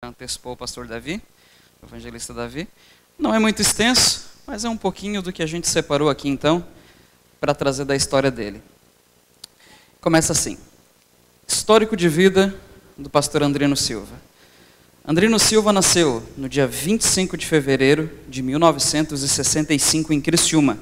Antecipou o pastor Davi, o evangelista Davi. Não é muito extenso, mas é um pouquinho do que a gente separou aqui então, para trazer da história dele. Começa assim: histórico de vida do pastor Andrino Silva. Andrino Silva nasceu no dia 25 de fevereiro de 1965 em Criciúma,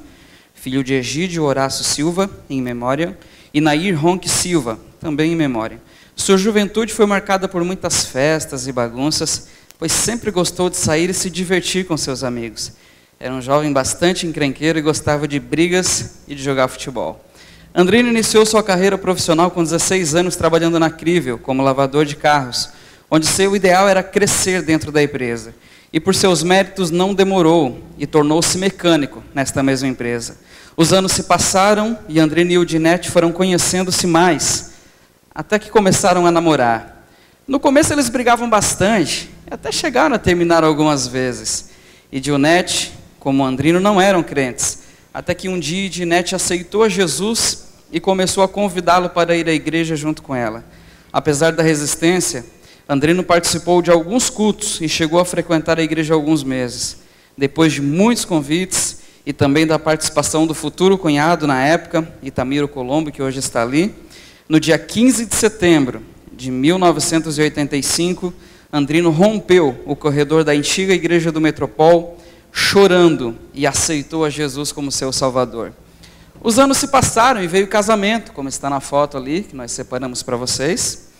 filho de Egídio Horácio Silva, em memória, e Nair Ronque Silva, também em memória. Sua juventude foi marcada por muitas festas e bagunças, pois sempre gostou de sair e se divertir com seus amigos. Era um jovem bastante encrenqueiro e gostava de brigas e de jogar futebol. Andrino iniciou sua carreira profissional com 16 anos trabalhando na Crível, como lavador de carros, onde seu ideal era crescer dentro da empresa. E por seus méritos não demorou e tornou-se mecânico nesta mesma empresa. Os anos se passaram e Andrino e Udinete foram conhecendo-se mais, até que começaram a namorar. No começo eles brigavam bastante, até chegaram a terminar algumas vezes. E Udinete, como Andrino, não eram crentes, até que um dia Udinete aceitou a Jesus e começou a convidá-lo para ir à igreja junto com ela. Apesar da resistência, Andrino participou de alguns cultos e chegou a frequentar a igreja alguns meses. Depois de muitos convites e também da participação do futuro cunhado na época, Itamiro Colombo, que hoje está ali, no dia 15 de setembro de 1985, Andrino rompeu o corredor da antiga igreja do Metropol, chorando, e aceitou a Jesus como seu Salvador. Os anos se passaram e veio o casamento, como está na foto ali, que nós separamos para vocês,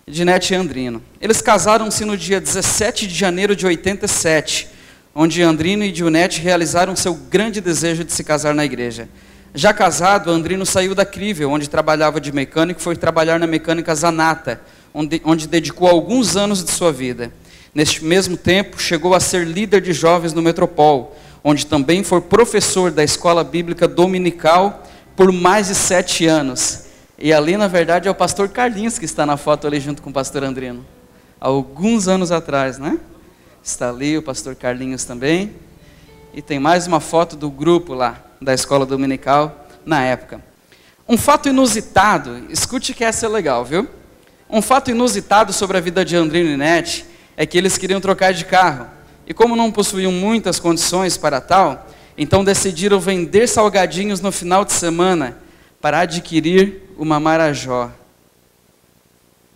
Udinete e Andrino. Eles casaram-se no dia 17 de janeiro de 87, onde Andrino e Udinete realizaram seu grande desejo de se casar na igreja. Já casado, Andrino saiu da Crível, onde trabalhava de mecânico, e foi trabalhar na mecânica Zanata, onde dedicou alguns anos de sua vida. Neste mesmo tempo, chegou a ser líder de jovens no Metropol, onde também foi professor da escola bíblica dominical por mais de 7 anos. E ali, na verdade, é o pastor Carlinhos que está na foto ali junto com o pastor Andrino. Há alguns anos atrás, né? Está ali o pastor Carlinhos também. E tem mais uma foto do grupo lá, da escola dominical, na época. Um fato inusitado, escute que essa é legal, viu? Um fato inusitado sobre a vida de Andrino e Udinete é que eles queriam trocar de carro. E como não possuíam muitas condições para tal, então decidiram vender salgadinhos no final de semana para adquirir uma Marajó.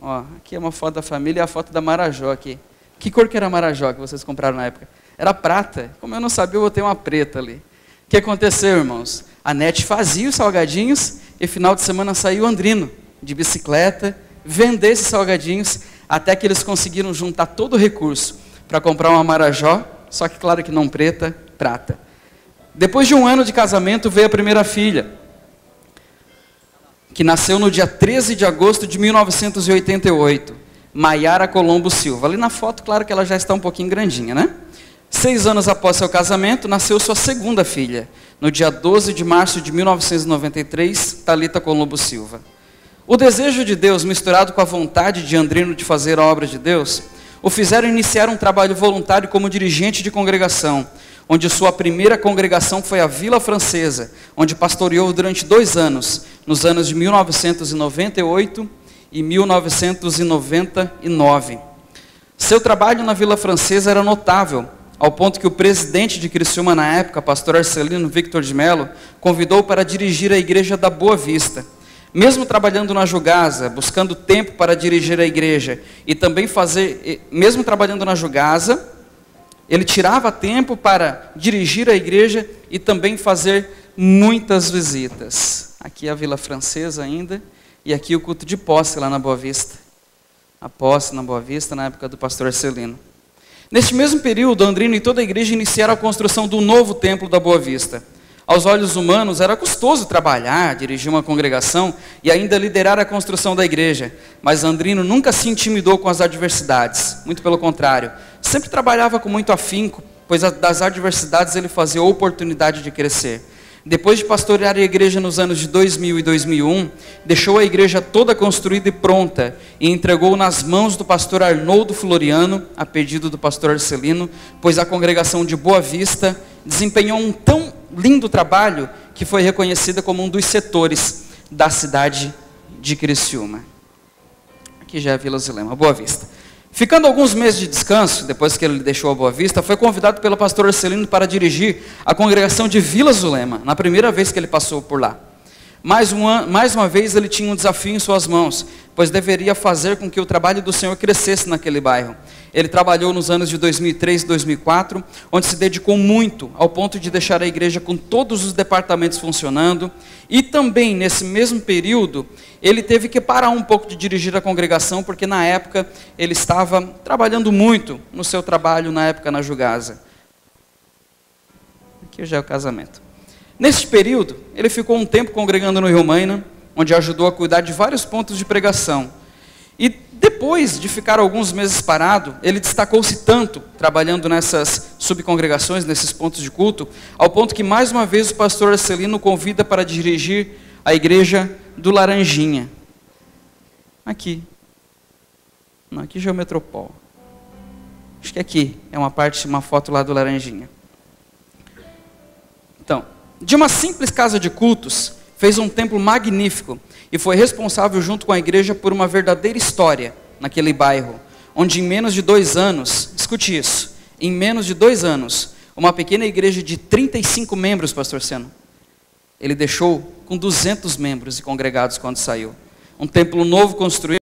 Ó, aqui é uma foto da família e a foto da Marajó aqui. Que cor que era a Marajó que vocês compraram na época? Era prata. Como eu não sabia, eu botei uma preta ali. O que aconteceu, irmãos? A Nete fazia os salgadinhos e final de semana saiu o Andrino de bicicleta, vender esses salgadinhos, até que eles conseguiram juntar todo o recurso para comprar uma Marajó, só que claro que não preta, prata. Depois de um ano de casamento veio a primeira filha, que nasceu no dia 13 de agosto de 1988, Maiara Colombo Silva. Ali na foto, claro que ela já está um pouquinho grandinha, né? 6 anos após seu casamento, nasceu sua segunda filha, no dia 12 de março de 1993, Thalita Colombo Silva. O desejo de Deus, misturado com a vontade de Andrino de fazer a obra de Deus, o fizeram iniciar um trabalho voluntário como dirigente de congregação, onde sua primeira congregação foi a Vila Francesa, onde pastoreou durante 2 anos, nos anos de 1998 e 1999. Seu trabalho na Vila Francesa era notável, ao ponto que o presidente de Criciúma na época, pastor Arcelino Victor de Mello, convidou para dirigir a igreja da Boa Vista. Mesmo trabalhando na Jugasa, buscando tempo para dirigir a igreja, e também mesmo trabalhando na Jugasa, ele tirava tempo para dirigir a igreja e também fazer muitas visitas. Aqui a Vila Francesa ainda, e aqui o culto de posse lá na Boa Vista. A posse na Boa Vista, na época do pastor Arcelino. Neste mesmo período, Andrino e toda a igreja iniciaram a construção do novo templo da Boa Vista. Aos olhos humanos, era custoso trabalhar, dirigir uma congregação e ainda liderar a construção da igreja. Mas Andrino nunca se intimidou com as adversidades, muito pelo contrário. Sempre trabalhava com muito afinco, pois das adversidades ele fazia oportunidade de crescer. Depois de pastorear a igreja nos anos de 2000 e 2001, deixou a igreja toda construída e pronta e entregou nas mãos do pastor Arnoldo Floriano, a pedido do pastor Arcelino, pois a congregação de Boa Vista desempenhou um tão lindo trabalho que foi reconhecida como um dos setores da cidade de Criciúma. Aqui já é Vila Zulema, Boa Vista. Ficando alguns meses de descanso, depois que ele deixou a Boa Vista, foi convidado pelo pastor Arcelino para dirigir a congregação de Vila Zulema, na primeira vez que ele passou por lá. Mais uma vez ele tinha um desafio em suas mãos, pois deveria fazer com que o trabalho do Senhor crescesse naquele bairro. Ele trabalhou nos anos de 2003 e 2004, onde se dedicou muito, ao ponto de deixar a igreja com todos os departamentos funcionando. E também, nesse mesmo período, ele teve que parar um pouco de dirigir a congregação, porque na época ele estava trabalhando muito no seu trabalho, na época na Jugasa. Aqui já é o casamento. Neste período, ele ficou um tempo congregando no Rio Maina, onde ajudou a cuidar de vários pontos de pregação. E depois de ficar alguns meses parado, ele destacou-se tanto, trabalhando nessas subcongregações, nesses pontos de culto, ao ponto que mais uma vez o pastor Arcelino o convida para dirigir a igreja do Laranjinha. Aqui. Não, aqui já é o Metropol. Acho que aqui é uma foto lá do Laranjinha. Então, de uma simples casa de cultos, fez um templo magnífico e foi responsável junto com a igreja por uma verdadeira história naquele bairro, onde em menos de 2 anos, escute isso, em menos de 2 anos, uma pequena igreja de 35 membros, pastor Seno, ele deixou com 200 membros e congregados quando saiu. Um templo novo construído,